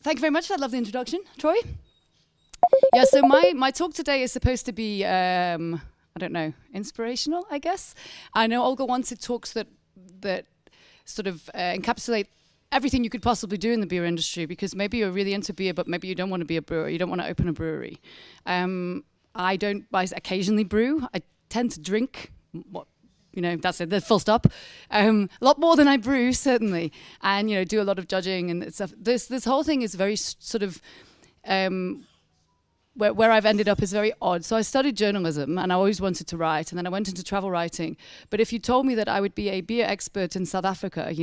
Thank you very much for that lovely introduction, Troy. Yeah, so my talk today is supposed to be, I don't know, inspirational, I guess. I know Olga wanted talks that sort of encapsulate everything you could possibly do in the beer industry, because maybe you're really into beer, but maybe you don't want to be a brewer, you don't want to open a brewery. I occasionally brew. I tend to drink, that's it, the full stop. A lot more than I brew, certainly. And, do a lot of judging and stuff. This whole thing is very sort of, where I've ended up is very odd. So I studied journalism and I always wanted to write, and then I went into travel writing. But if you told me that I would be a beer expert in South Africa,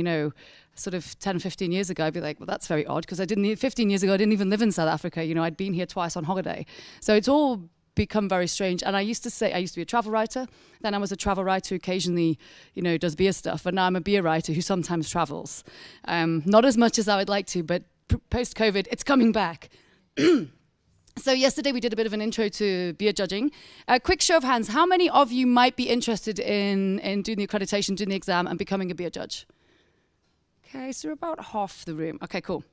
sort of 10, 15 years ago, I'd be like, well, that's very odd, because 15 years ago, I didn't even live in South Africa. I'd been here twice on holiday. So it's all become very strange. And I used to be a travel writer. Then I was a travel writer who occasionally, does beer stuff. And now I'm a beer writer who sometimes travels. Not as much as I would like to, but post-COVID, it's coming back. So yesterday we did a bit of an intro to beer judging. A quick show of hands, how many of you might be interested in doing the accreditation, doing the exam, and becoming a beer judge? Okay, so about half the room. Okay, cool.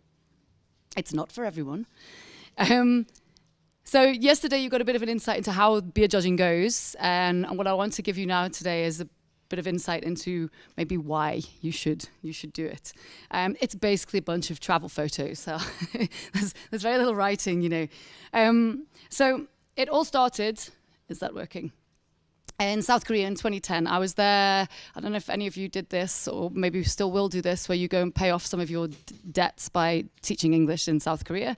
It's not for everyone. So yesterday you got a bit of an insight into how beer judging goes, and what I want to give you now today is a bit of insight into maybe why you should do it. It's basically a bunch of travel photos, so there's very little writing, So it all started, is that working? In South Korea in 2010. I was there. I don't know if any of you did this, or maybe you still will do this, where you go and pay off some of your debts by teaching English in South Korea.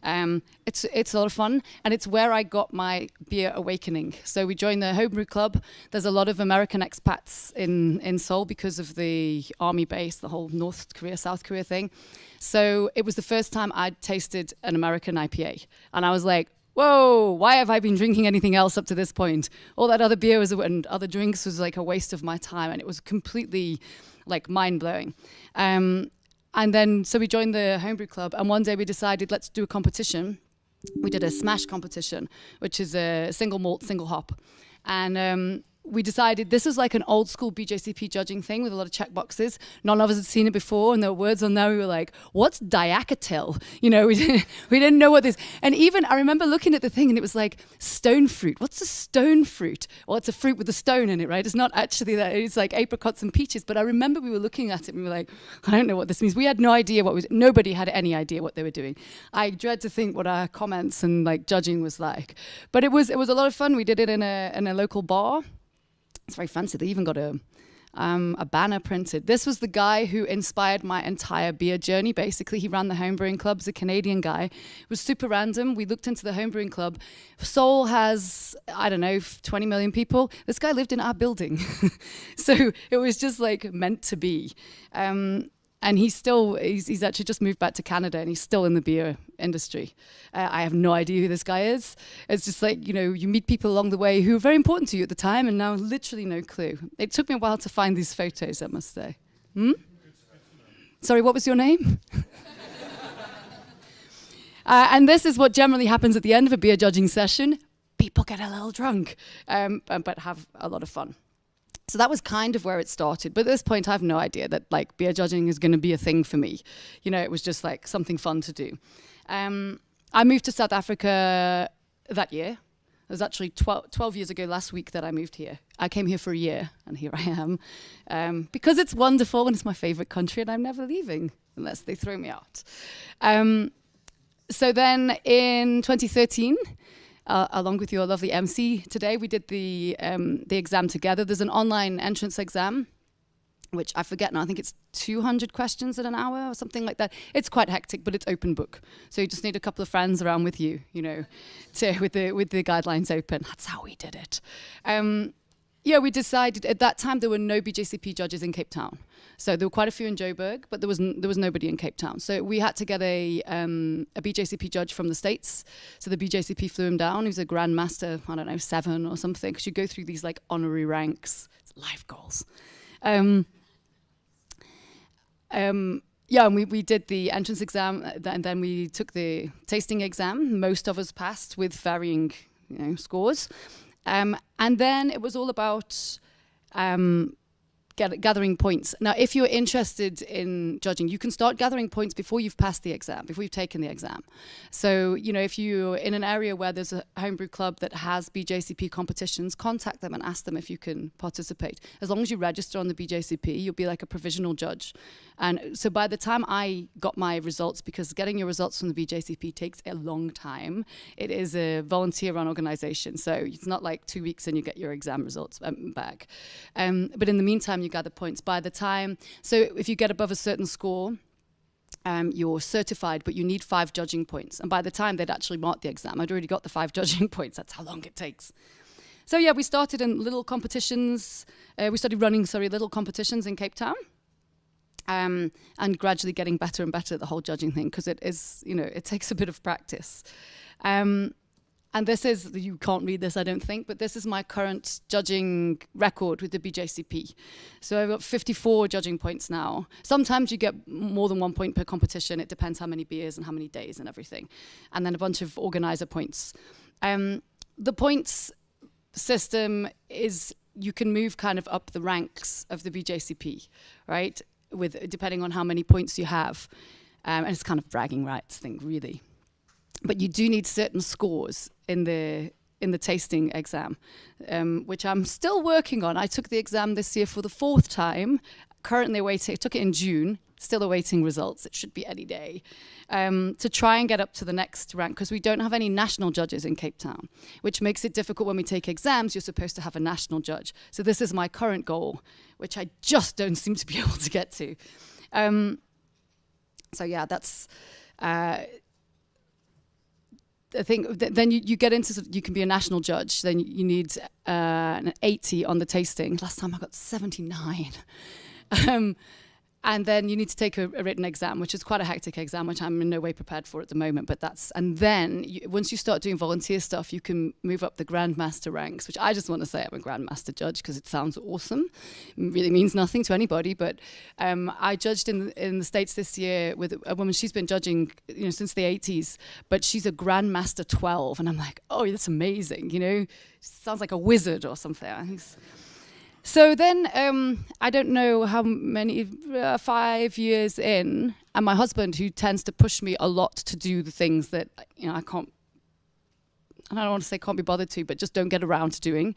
It's a lot of fun, and it's where I got my beer awakening. So we joined the homebrew club. There's a lot of American expats in Seoul because of the army base, the whole North Korea, South Korea thing. So it was the first time I'd tasted an American IPA, and I was like, whoa, why have I been drinking anything else up to this point? All that other beer and other drinks was like a waste of my time, and it was completely like mind-blowing. And then, so we joined the homebrew club, and one day we decided, let's do a competition. We did a smash competition, which is a single malt, single hop. And we decided this was like an old school BJCP judging thing with a lot of check boxes. None of us had seen it before, and there were words on there. We were like, what's diacetyl? We didn't know what this, and even I remember looking at the thing and it was like stone fruit. What's a stone fruit? Well, it's a fruit with a stone in it, right? It's not actually that, it's like apricots and peaches. But I remember we were looking at it and we were like, I don't know what this means. We had no idea nobody had any idea what they were doing. I dread to think what our comments and like judging was like. But it was a lot of fun. We did it in a local bar. It's very fancy. They even got a banner printed. This was the guy who inspired my entire beer journey. Basically, he ran the homebrewing club. He's a Canadian guy. It was super random. We looked into the homebrewing club. Seoul has, 20 million people. This guy lived in our building. So it was just like meant to be. And he's actually just moved back to Canada, and he's still in the beer industry. I have no idea who this guy is. It's just like, you meet people along the way who are very important to you at the time, and now literally no clue. It took me a while to find these photos, I must say. Sorry, what was your name? And this is what generally happens at the end of a beer judging session. People get a little drunk, but have a lot of fun. So that was kind of where it started. But at this point, I have no idea that like beer judging is going to be a thing for me. It was just like something fun to do. I moved to South Africa that year. It was actually 12 years ago last week that I moved here. I came here for a year, and here I am. Because it's wonderful, and it's my favorite country, and I'm never leaving unless they throw me out. So then in 2013, along with your lovely MC today, we did the exam together. There's an online entrance exam, which I forget now. I think it's 200 questions in an hour or something like that. It's quite hectic, but it's open book. So you just need a couple of friends around with you, with the guidelines open. That's how we did it. We decided at that time there were no BJCP judges in Cape Town. So there were quite a few in Joburg, but there was nobody in Cape Town. So we had to get a BJCP judge from the States. So the BJCP flew him down. He was a Grandmaster, 7 or something, because you go through these like honorary ranks. It's life goals. And we did the entrance exam, and then we took the tasting exam. Most of us passed with varying scores. And then it was all about gathering points. Now, if you're interested in judging, you can start gathering points before you've passed the exam, before you've taken the exam. So, if you're in an area where there's a homebrew club that has BJCP competitions, contact them and ask them if you can participate. As long as you register on the BJCP, you'll be like a provisional judge. And so by the time I got my results, because getting your results from the BJCP takes a long time, it is a volunteer-run organization. So it's not like 2 weeks and you get your exam results back. But in the meantime, you gather points. By the time, so if you get above a certain score, you're certified, but you need 5 judging points. And by the time they'd actually marked the exam, I'd already got the 5 judging points. That's how long it takes. So yeah, we started in little competitions. We started running, little competitions in Cape Town. And gradually getting better and better at the whole judging thing, because it is, it takes a bit of practice. And this is, you can't read this, I don't think, but this is my current judging record with the BJCP. So I've got 54 judging points now. Sometimes you get more than 1 point per competition. It depends how many beers and how many days and everything. And then a bunch of organizer points. The points system is, you can move kind of up the ranks of the BJCP, right? Depending on how many points you have. And it's kind of bragging rights thing, really. But you do need certain scores in the tasting exam, which I'm still working on. I took the exam this year for the 4th time. Currently waiting. I took it in June. Still awaiting results. It should be any day. To try and get up to the next rank, because we don't have any national judges in Cape Town, which makes it difficult when we take exams. You're supposed to have a national judge. So this is my current goal, which I just don't seem to be able to get to. So yeah, that's. I think then you get into, you can be a national judge. Then you need an 80 on the tasting. Last time I got 79. And then you need to take a written exam, which is quite a hectic exam, which I'm in no way prepared for at the moment. But and then once you start doing volunteer stuff, you can move up the grandmaster ranks, which I just want to say I'm a grandmaster judge because it sounds awesome. It really means nothing to anybody. But I judged in the States this year with a woman. She's been judging, since the 80s, but she's a grandmaster 12, and I'm like, oh, that's amazing. Sounds like a wizard or something. So then, I don't know how many, 5 years in, and my husband, who tends to push me a lot to do the things that, I can't, and I don't want to say can't be bothered to, but just don't get around to doing.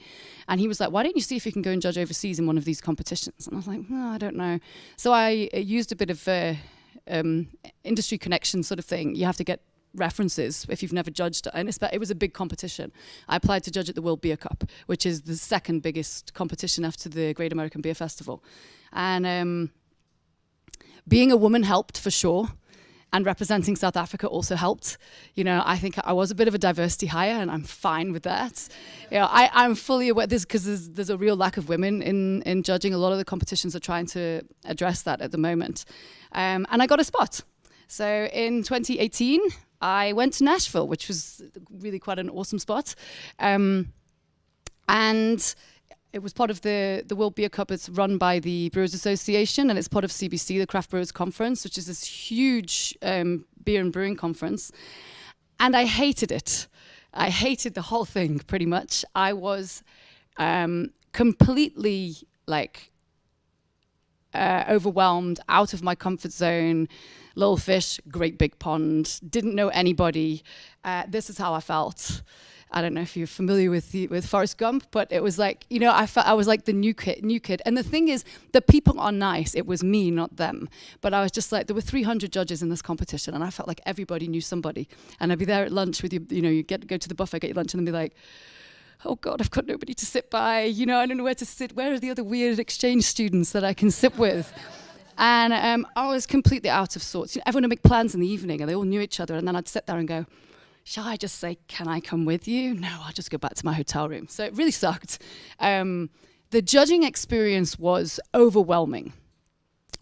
And he was like, why don't you see if you can go and judge overseas in one of these competitions? And I was like, no, I don't know. So I used a bit of industry connection sort of thing. You have to get references if you've never judged, and it was a big competition. I applied to judge at the World Beer Cup, which is the 2nd biggest competition after the Great American Beer Festival. And being a woman helped for sure, and representing South Africa also helped. I think I was a bit of a diversity hire, and I'm fine with that. I'm fully aware this, because there's a real lack of women in judging. A lot of the competitions are trying to address that at the moment. And I got a spot. So in 2018, I went to Nashville, which was really quite an awesome spot. And it was part of the World Beer Cup. It's run by the Brewers Association, and it's part of CBC, the Craft Brewers Conference, which is this huge beer and brewing conference. And I hated it. I hated the whole thing, pretty much. I was completely, overwhelmed, out of my comfort zone. Little fish, great big pond, didn't know anybody. This is how I felt. I don't know if you're familiar with Forrest Gump, but it was like, I was like the new kid. And the thing is, the people are nice. It was me, not them. But I was just like, there were 300 judges in this competition, and I felt like everybody knew somebody. And I'd be there at lunch with you, you go to the buffet, get your lunch, and then be like, oh God, I've got nobody to sit by. I don't know where to sit. Where are the other weird exchange students that I can sit with? And I was completely out of sorts. Everyone would make plans in the evening, and they all knew each other. And then I'd sit there and go, shall I just say, can I come with you? No, I'll just go back to my hotel room. So it really sucked. The judging experience was overwhelming.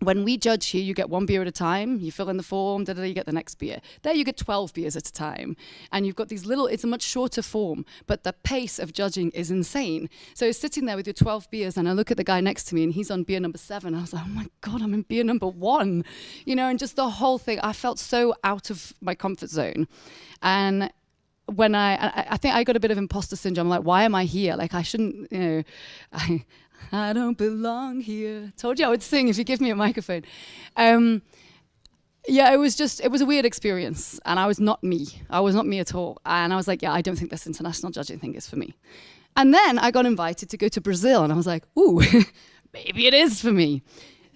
When we judge here, you get 1 beer at a time. You fill in the form, you get the next beer. There you get 12 beers at a time. And you've got these it's a much shorter form, but the pace of judging is insane. So sitting there with your 12 beers, and I look at the guy next to me, and he's on beer number 7. I was like, oh my God, I'm in beer number 1. And just the whole thing, I felt so out of my comfort zone. And when I think I got a bit of imposter syndrome. Like, why am I here? Like, I shouldn't, you know, I don't belong here. Told you I would sing if you give me a microphone. Yeah, it was a weird experience, and I was not me. I was not me at all. And I was like, yeah, I don't think this international judging thing is for me. And then I got invited to go to Brazil, and I was like, ooh, maybe it is for me.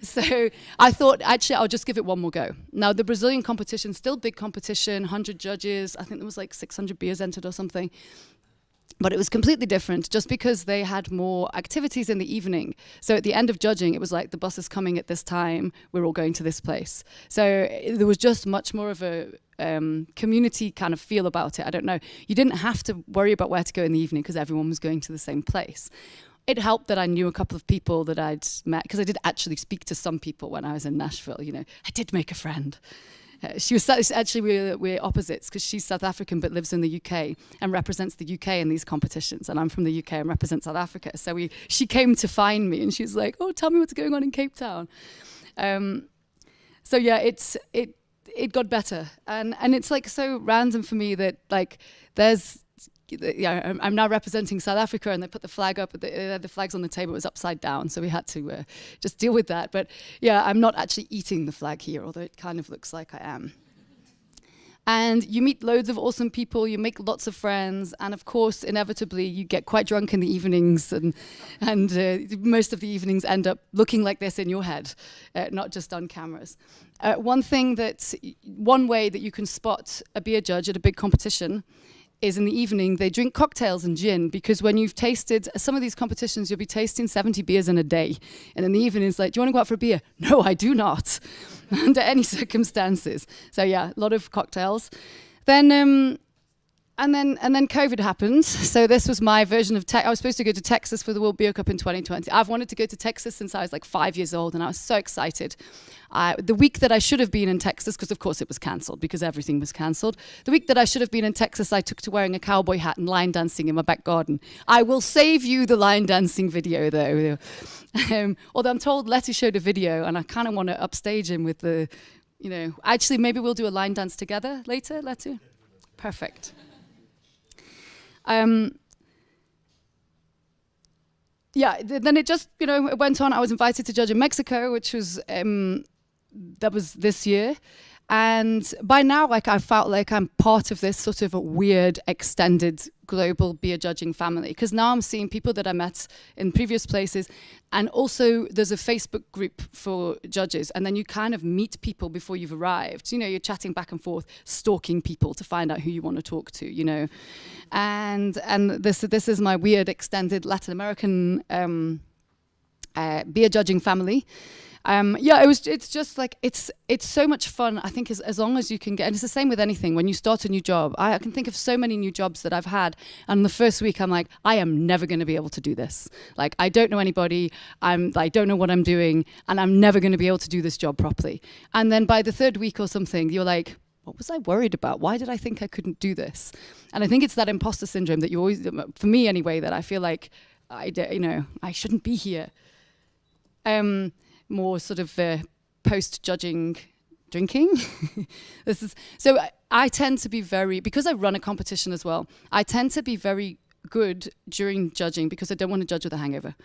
So I thought, actually, I'll just give it one more go. Now, the Brazilian competition, still big competition, 100 judges. I think there was like 600 beers entered or something. But it was completely different just because they had more activities in the evening. So at the end of judging, it was like the bus is coming at this time, we're all going to this place. So there was just much more of a community kind of feel about it. I don't know. You didn't have to worry about where to go in the evening because everyone was going to the same place. It helped that I knew a couple of people that I'd met, because I did actually speak to some people when I was in Nashville. You know, I did make a friend. She was actually, we're opposites, because she's South African but lives in the UK and represents the UK in these competitions, and I'm from the UK and represent South Africa. So she came to find me, and she was like, "Oh, tell me what's going on in Cape Town." So yeah, it got better, and it's like so random for me that like there's. Yeah, I'm now representing South Africa, and they put the flag up. The flag's on the table. It was upside down, so we had to just deal with that. But yeah, I'm not actually eating the flag here, although it kind of looks like I am. And you meet loads of awesome people. You make lots of friends, and of course, inevitably, you get quite drunk in the evenings, and most of the evenings end up looking like this in your head, not just on cameras. One way that you can spot a beer judge at a big competition is in the evening they drink cocktails and gin, because when you've tasted some of these competitions, you'll be tasting 70 beers in a day. And in the evening it's like, do you want to go out for a beer? No, I do not, under any circumstances. So yeah, a lot of cocktails. Then and then COVID happened. So this was my version of I was supposed to go to Texas for the World Beer Cup in 2020. I've wanted to go to Texas since I was like 5 years old, and I was so excited. The week that I should have been in Texas, because of course it was cancelled, because everything was cancelled. The week that I should have been in Texas, I took to wearing a cowboy hat and line dancing in my back garden. I will save you the line dancing video though. Although I'm told Letty showed a video, and I kind of want to upstage him with the, you know, actually maybe we'll do a line dance together later, Letty? Perfect. Yeah, then it just, you know, it went on. I was invited to judge in Mexico, which was, that was this year. And by now, like, I felt like I'm part of this sort of a weird, extended global beer judging family. Because now I'm seeing people that I met in previous places. And also there's a Facebook group for judges. And then you kind of meet people before you've arrived. You know, you're chatting back and forth, stalking people to find out who you want to talk to, you know. And this is my weird, extended Latin American beer judging family. Yeah, it's just like, it's so much fun, I think, as long as you can get, and it's the same with anything. When you start a new job, I can think of so many new jobs that I've had, and the first week I'm like, I am never going to be able to do this. Like, I don't know anybody, I don't know what I'm doing, and I'm never going to be able to do this job properly. And then by the third week or something, you're like, what was I worried about? Why did I think I couldn't do this? And I think it's that imposter syndrome that you always, for me anyway, that I feel like, I shouldn't be here. More sort of post-judging drinking. So I tend to be because I run a competition as well, I tend to be very good during judging because I don't want to judge with a hangover.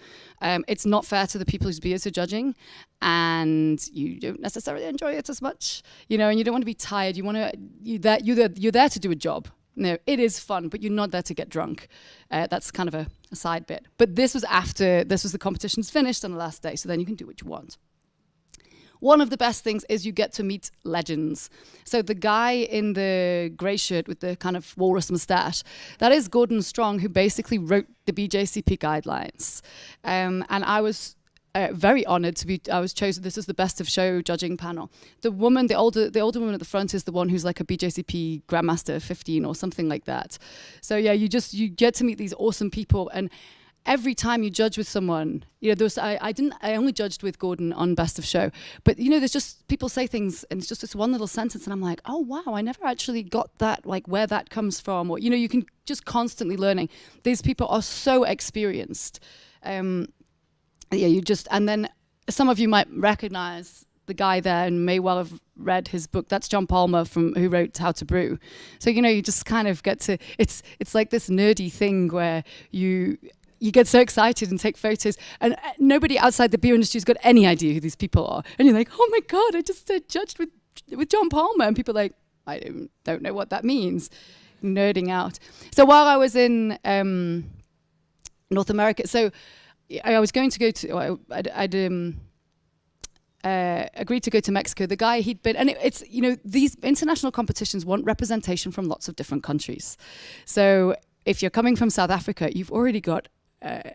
It's not fair to the people whose beers are judging, and you don't necessarily enjoy it as much, you know, and you don't want to be tired. You're there to do a job. No, it is fun, but you're not there to get drunk. That's kind of a side bit. But this was the competition's finished on the last day, so then you can do what you want. One of the best things is you get to meet legends. So the guy in the grey shirt with the kind of walrus moustache, that is Gordon Strong, who basically wrote the BJCP guidelines. And I was very honoured I was chosen. This is the best of show judging panel. The older woman at the front is the one who's like a BJCP Grandmaster 15 or something like that. So yeah, you get to meet these awesome people, and every time you judge with someone, you know, I only judged with Gordon on Best of Show, but you know, there's just people say things and it's just this one little sentence and I'm like, oh wow, I never actually got that, like where that comes from, or, you know, you can just constantly learning. These people are so experienced. And then some of you might recognize the guy there and may well have read his book. That's John Palmer who wrote How to Brew. So, you just kind of get to, it's like this nerdy thing where you get so excited and take photos, and nobody outside the beer industry's got any idea who these people are. And you're like, oh my God, I just judged with John Palmer. And people are like, I don't know what that means. Nerding out. So while I was in North America, so I was going to go to, I'd agreed to go to Mexico. The guy he'd been, and it's, these international competitions want representation from lots of different countries. So if you're coming from South Africa, you've already got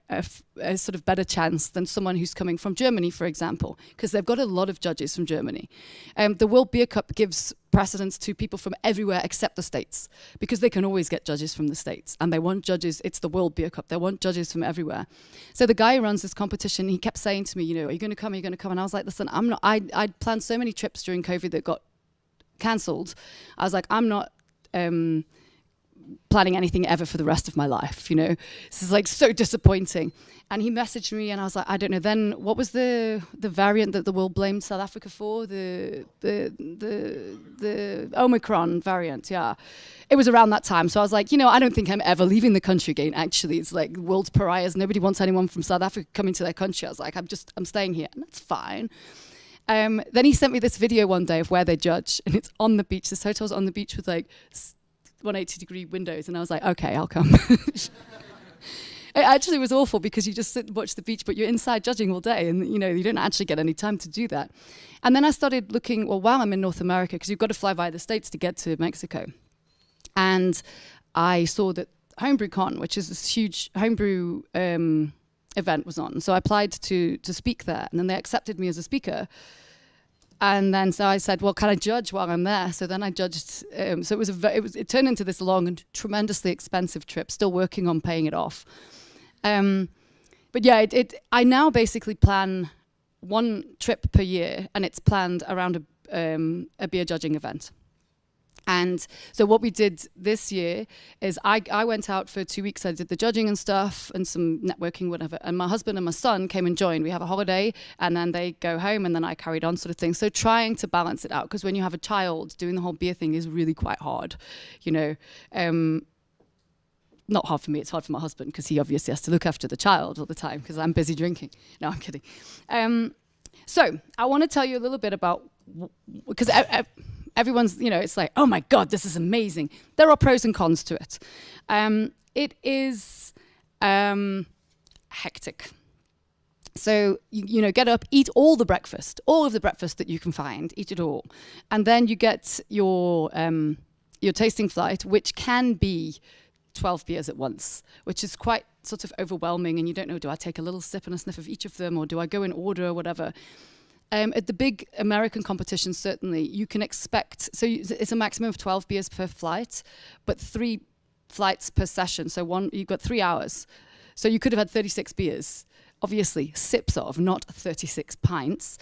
a sort of better chance than someone who's coming from Germany, for example, because they've got a lot of judges from Germany. The World Beer Cup gives precedence to people from everywhere except the States, because they can always get judges from the States, and they want judges. It's the World Beer Cup. They want judges from everywhere. So the guy who runs this competition, he kept saying to me, are you going to come? Are you going to come? And I was like, listen, I'm not. I'd planned so many trips during COVID that got cancelled. I was like, I'm not planning anything ever for the rest of my life, This is like so disappointing. And he messaged me, and I was like, I don't know. Then what was the variant that the world blamed South Africa for? The Omicron variant, yeah. It was around that time. So I was like, I don't think I'm ever leaving the country again, actually. It's like world's pariahs. Nobody wants anyone from South Africa coming to their country. I was like, I'm staying here, and that's fine. Then he sent me this video one day of where they judge, and it's on the beach. This hotel's on the beach with like 180-degree windows, and I was like, okay, I'll come. It actually was awful, because you just sit and watch the beach, but you're inside judging all day, and you don't actually get any time to do that. And then I started looking, while I'm in North America, because you've got to fly via the States to get to Mexico, and I saw that Homebrew Con, which is this huge homebrew event, was on. So I applied to speak there, and then they accepted me as a speaker. And then so I said, well, can I judge while I'm there? So then I judged. So it turned into this long and tremendously expensive trip, still working on paying it off. But yeah, I now basically plan one trip per year, and it's planned around a beer judging event. And so what we did this year is I went out for 2 weeks. I did the judging and stuff and some networking, whatever. And my husband and my son came and joined. We have a holiday, and then they go home, and then I carried on, sort of thing. So trying to balance it out, because when you have a child, doing the whole beer thing is really quite hard, Not hard for me, it's hard for my husband, because he obviously has to look after the child all the time, because I'm busy drinking. No, I'm kidding. So I want to tell you a little bit about, because everyone's, it's like, oh my God, this is amazing. There are pros and cons to it. It is hectic. So, get up, eat all of the breakfast that you can find, eat it all. And then you get your tasting flight, which can be 12 beers at once, which is quite sort of overwhelming. And you don't know, do I take a little sip and a sniff of each of them, or do I go in order or whatever? At the big American competitions, certainly, you can expect, so it's a maximum of 12 beers per flight, but 3 flights per session. So you've got 3 hours. So you could have had 36 beers, obviously sips of, not 36 pints.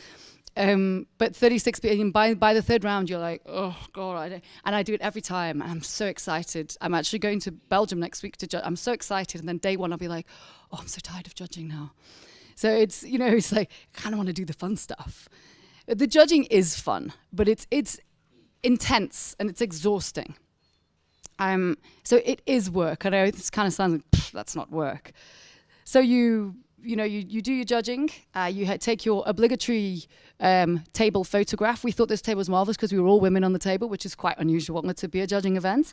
But 36 beers, and by the third round, you're like, oh God, and I do it every time. And I'm so excited. I'm actually going to Belgium next week to judge. I'm so excited. And then day one, I'll be like, oh, I'm so tired of judging now. So it's, it's like, I kind of want to do the fun stuff. The judging is fun, but it's intense and it's exhausting. So it is work. I know this kind of sounds like, that's not work. So you do your judging. You take your obligatory table photograph. We thought this table was marvelous because we were all women on the table, which is quite unusual at a beer judging event.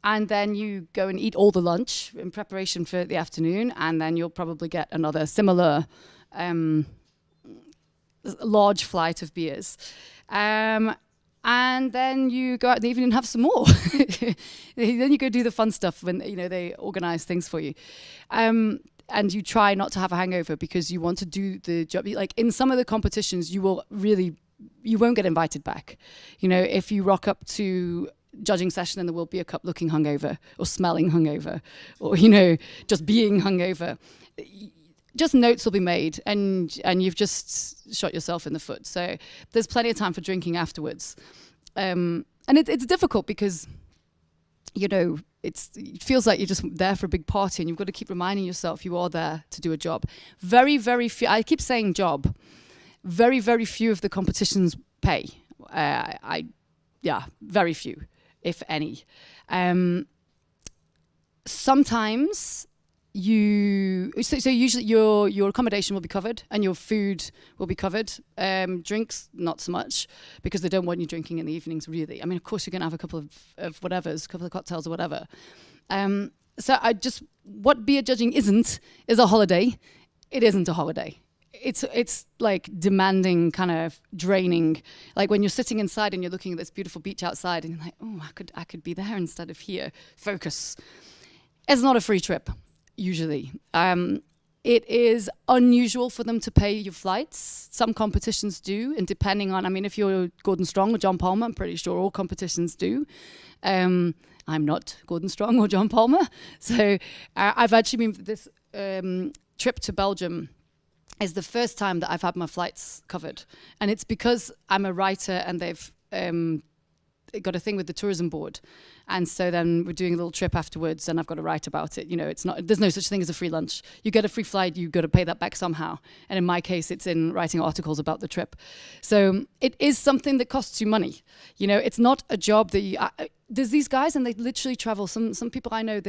And then you go and eat all the lunch in preparation for the afternoon, and then you'll probably get another similar large flight of beers. And then you go out in the evening and have some more. Then you go do the fun stuff when they organize things for you. And you try not to have a hangover, because you want to do the job. Like in some of the competitions, you won't get invited back. If you rock up to judging session in the World Beer Cup looking hungover or smelling hungover or, just being hungover, just notes will be made and you've just shot yourself in the foot. So there's plenty of time for drinking afterwards. And it's difficult because, it feels like you're just there for a big party, and you've got to keep reminding yourself you are there to do a job. Very, very few, I keep saying job. very, very few of the competitions pay. Very few, if any. Sometimes so usually your accommodation will be covered and your food will be covered. Drinks, not so much, because they don't want you drinking in the evenings, really. I mean, of course, you're going to have a couple of whatevers, a couple of cocktails or whatever. So what beer judging isn't is a holiday. It isn't a holiday. It's like demanding, kind of draining. Like when you're sitting inside and you're looking at this beautiful beach outside and you're like, oh, I could be there instead of here. Focus. It's not a free trip, usually. It is unusual for them to pay your flights. Some competitions do, and depending on, I mean, if you're Gordon Strong or John Palmer, I'm pretty sure all competitions do. I'm not Gordon Strong or John Palmer. So I've actually been, this trip to Belgium is the first time that I've had my flights covered. And it's because I'm a writer and they've got a thing with the tourism board. And so then we're doing a little trip afterwards and I've got to write about it. You know, there's no such thing as a free lunch. You get a free flight, you've got to pay that back somehow. And in my case, it's in writing articles about the trip. So it is something that costs you money. You know, it's not a job that there's these guys and they literally travel. Some people I know,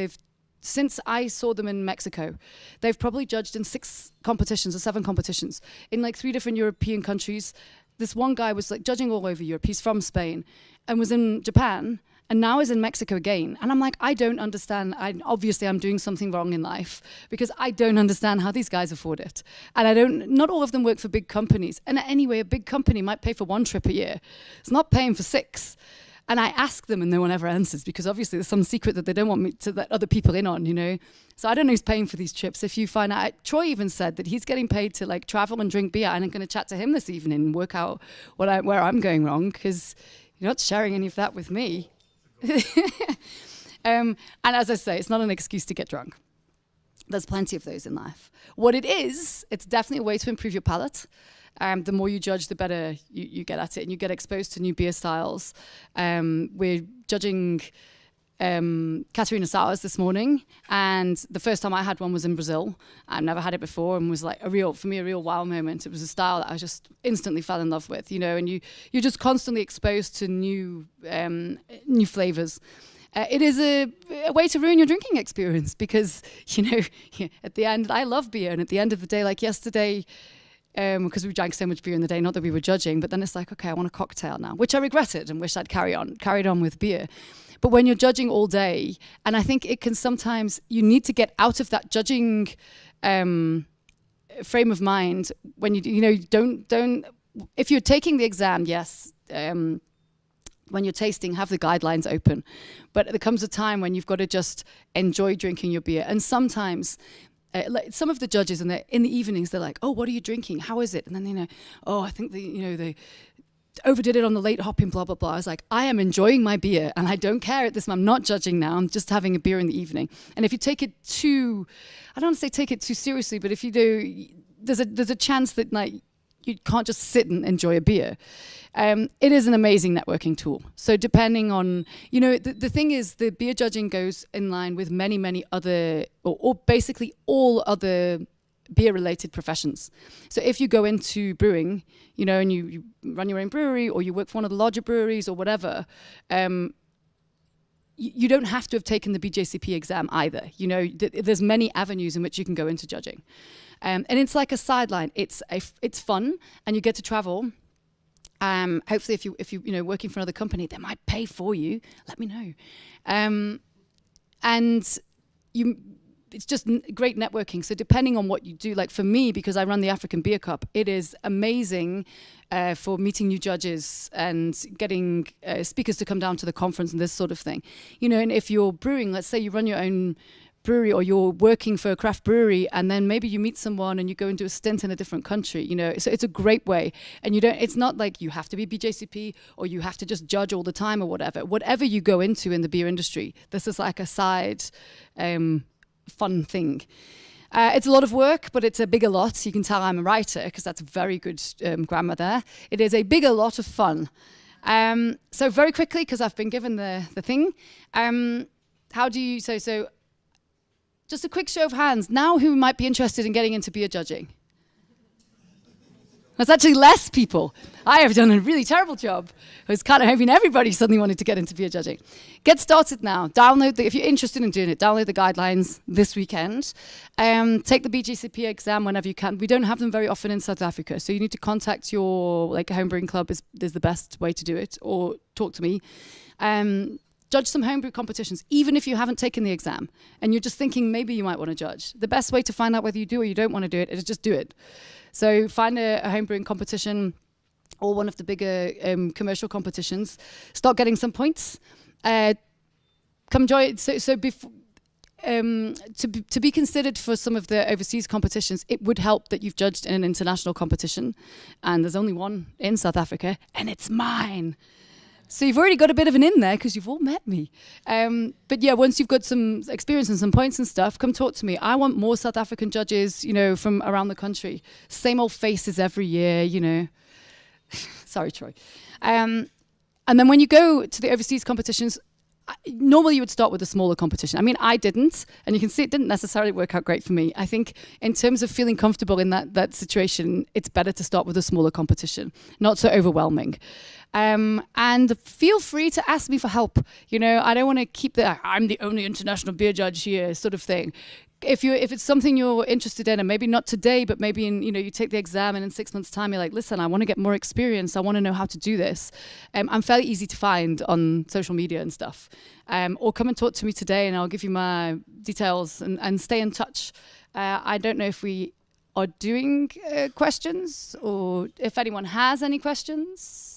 since I saw them in Mexico, they've probably judged in 6 competitions or 7 competitions in like 3 different European countries. This one guy was like judging all over Europe. He's from Spain and was in Japan and now is in Mexico again. And I'm like, I don't understand. Obviously I'm doing something wrong in life because I don't understand how these guys afford it. And not all of them work for big companies. And anyway, a big company might pay for 1 trip a year. It's not paying for 6. And I ask them and no one ever answers because obviously there's some secret that they don't want me to let other people in on, you know. So I don't know who's paying for these trips. If you find out, Troy even said that he's getting paid to like travel and drink beer, and I'm going to chat to him this evening and work out where I'm going wrong because you're not sharing any of that with me. And as I say, it's not an excuse to get drunk. There's plenty of those in life. What it is, it's definitely a way to improve your palate. The more you judge, the better you get at it, and you get exposed to new beer styles. We're judging Catarina Sours this morning, and the first time I had one was in Brazil. I've never had it before, and was like a real wow moment. It was a style that I just instantly fell in love with, you know. And you're just constantly exposed to new flavors. It is a way to ruin your drinking experience because, you know, at the end, I love beer, and at the end of the day, like yesterday. Because we drank so much beer in the day, not that we were judging, but then it's like, okay, I want a cocktail now, which I regretted and wish I'd carried on with beer. But when you're judging all day, and I think it can sometimes, you need to get out of that judging frame of mind when don't, if you're taking the exam, yes, when you're tasting, have the guidelines open. But there comes a time when you've got to just enjoy drinking your beer. And sometimes, like some of the judges in the evenings, they're like, oh, what are you drinking? How is it? And then I think they overdid it on the late hopping, blah, blah, blah. I was like, I am enjoying my beer and I don't care at this moment. I'm not judging now. I'm just having a beer in the evening. And if you take it I don't want to say take it too seriously, but if you do, there's a chance that like you can't just sit and enjoy a beer. It is an amazing networking tool. So depending on, the thing is the beer judging goes in line with many, many other, or basically all other beer-related professions. So if you go into brewing, and you run your own brewery or you work for one of the larger breweries or whatever, you don't have to have taken the BJCP exam either. There's many avenues in which you can go into judging. And it's like a sideline. It's fun and you get to travel. Hopefully if you working for another company, they might pay for you. Let me know. And it's just great networking. So depending on what you do, like for me, because I run the African Beer Cup, it is amazing for meeting new judges and getting speakers to come down to the conference and this sort of thing. And if you're brewing, let's say you run your own brewery or you're working for a craft brewery and then maybe you meet someone and you go and do a stint in a different country, so it's a great way. And it's not like you have to be BJCP or you have to just judge all the time or whatever you go into in the beer industry, this is like a side fun thing. It's a lot of work, but it's a bigger lot. You can tell I'm a writer because that's very good grammar there. It is a bigger lot of fun. So very quickly, because I've been given the thing, how do you, so just a quick show of hands. Now who might be interested in getting into beer judging? That's actually less people. I have done a really terrible job. I was kind of hoping everybody suddenly wanted to get into beer judging. Get started now. If you're interested in doing it, download the guidelines this weekend. Take the BJCP exam whenever you can. We don't have them very often in South Africa, so you need to contact your homebrewing club is the best way to do it, or talk to me. Judge some homebrew competitions, even if you haven't taken the exam and you're just thinking maybe you might want to judge. The best way to find out whether you do or you don't want to do it is just do it. So find a homebrewing competition or one of the bigger commercial competitions. Start getting some points. Come join. To be considered for some of the overseas competitions, it would help that you've judged in an international competition, and there's only one in South Africa, and it's mine. So you've already got a bit of an in there because you've all met me. But yeah, once you've got some experience and some points and stuff, come talk to me. I want more South African judges, from around the country. Same old faces every year, Sorry, Troy. And then when you go to the overseas competitions, normally you would start with a smaller competition. I mean, I didn't, and you can see it didn't necessarily work out great for me. I think in terms of feeling comfortable in that situation, it's better to start with a smaller competition, not so overwhelming. And feel free to ask me for help. I don't want to keep I'm the only international beer judge here sort of thing. If it's something you're interested in, and maybe not today, but maybe you take the exam and in 6 months' time you're like, listen, I want to get more experience. I want to know how to do this. I'm fairly easy to find on social media and stuff. Or come and talk to me today and I'll give you my details and stay in touch. I don't know if we are doing questions or if anyone has any questions.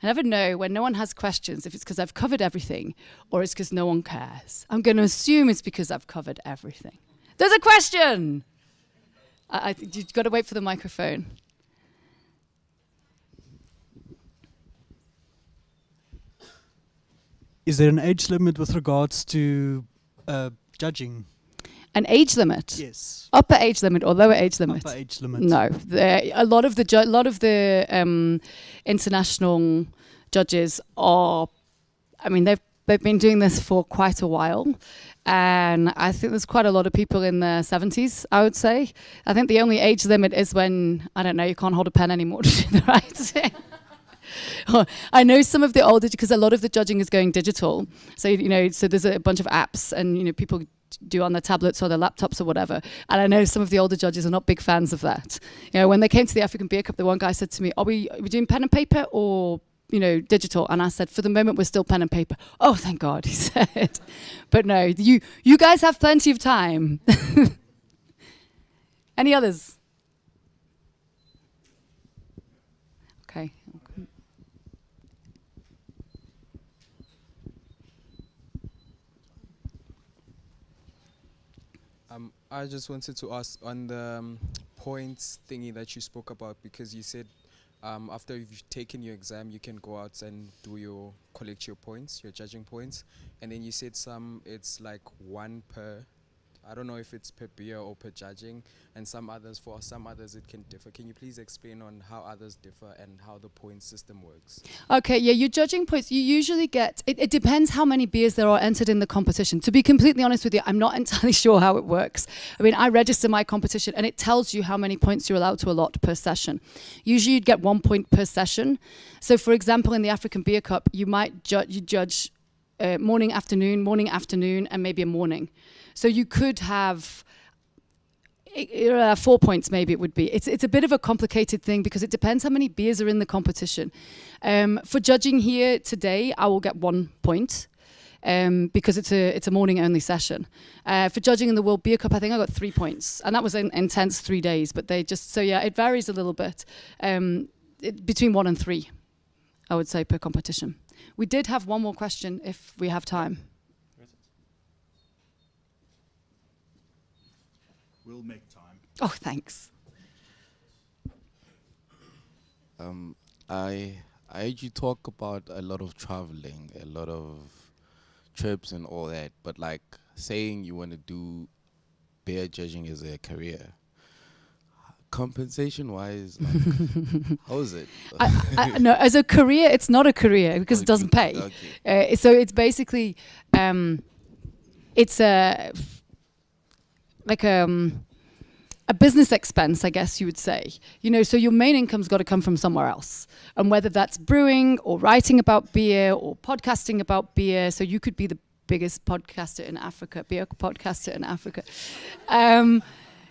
I never know when no one has questions if it's because I've covered everything or it's because no one cares. I'm going to assume it's because I've covered everything. There's a question! You've got to wait for the microphone. Is there an age limit with regards to judging? An age limit? Yes. Upper age limit or lower age limit? Upper age limit. No. A lot of the international judges are, they've been doing this for quite a while. And I think there's quite a lot of people in their 70s, I would say. I think the only age limit is when, you can't hold a pen anymore to do the right thing. I know some of the older, because a lot of the judging is going digital. So, so there's a bunch of apps and, people do on their tablets or their laptops or whatever. And I know some of the older judges are not big fans of that. When they came to the African Beer Cup, the one guy said to me, are we doing pen and paper or, digital? And I said, for the moment, we're still pen and paper. Oh, thank God, he said. But no, you guys have plenty of time. Any others? Okay. I just wanted to ask on the points thingy that you spoke about, because you said after you've taken your exam, you can go out and collect your points, your judging points. And then you said it's like one per, I don't know if it's per beer or per judging, and for some others it can differ. Can you please explain on how others differ and how the point system works? Okay, yeah, your judging points, you usually get, it depends how many beers there are entered in the competition. To be completely honest with you, I'm not entirely sure how it works. I register my competition and it tells you how many points you're allowed to allot per session. Usually you'd get 1 point per session. So for example, in the African Beer Cup, you might judge morning, afternoon, and maybe a morning. So you could have 4 points, maybe it would be. It's a bit of a complicated thing because it depends how many beers are in the competition. For judging here today, I will get 1 point because it's a morning only session. For judging in the World Beer Cup, I think I got 3 points, and that was an intense 3 days. But it varies a little bit between 1 and 3, I would say, per competition. We did have one more question if we have time. We'll make time. Oh, thanks. I heard you talk about a lot of traveling, a lot of trips and all that, but like saying you want to do beer judging as a career, compensation-wise, like, how is it? No, as a career, it's not a career because it doesn't pay. Okay. So it's basically, it's a a business expense, I guess you would say. You know, so your main income's got to come from somewhere else. And whether that's brewing or writing about beer or podcasting about beer, so you could be the biggest podcaster in Africa, beer podcaster in Africa.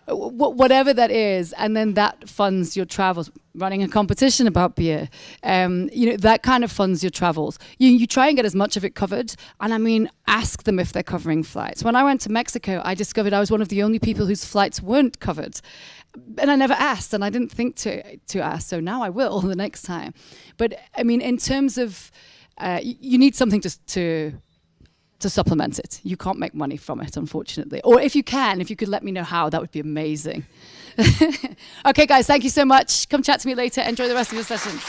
Whatever that is, and then that funds your travels. Running a competition about beer, you know, that kind of funds your travels. You try and get as much of it covered, and I mean, ask them if they're covering flights. When I went to Mexico, I discovered I was one of the only people whose flights weren't covered, and I never asked, and I didn't think to ask, so now I will the next time. But I mean, in terms of, you need something to supplement it. You can't make money from it, unfortunately. Or if you could let me know how, that would be amazing. Okay, guys, thank you so much. Come chat to me later. Enjoy the rest of your sessions.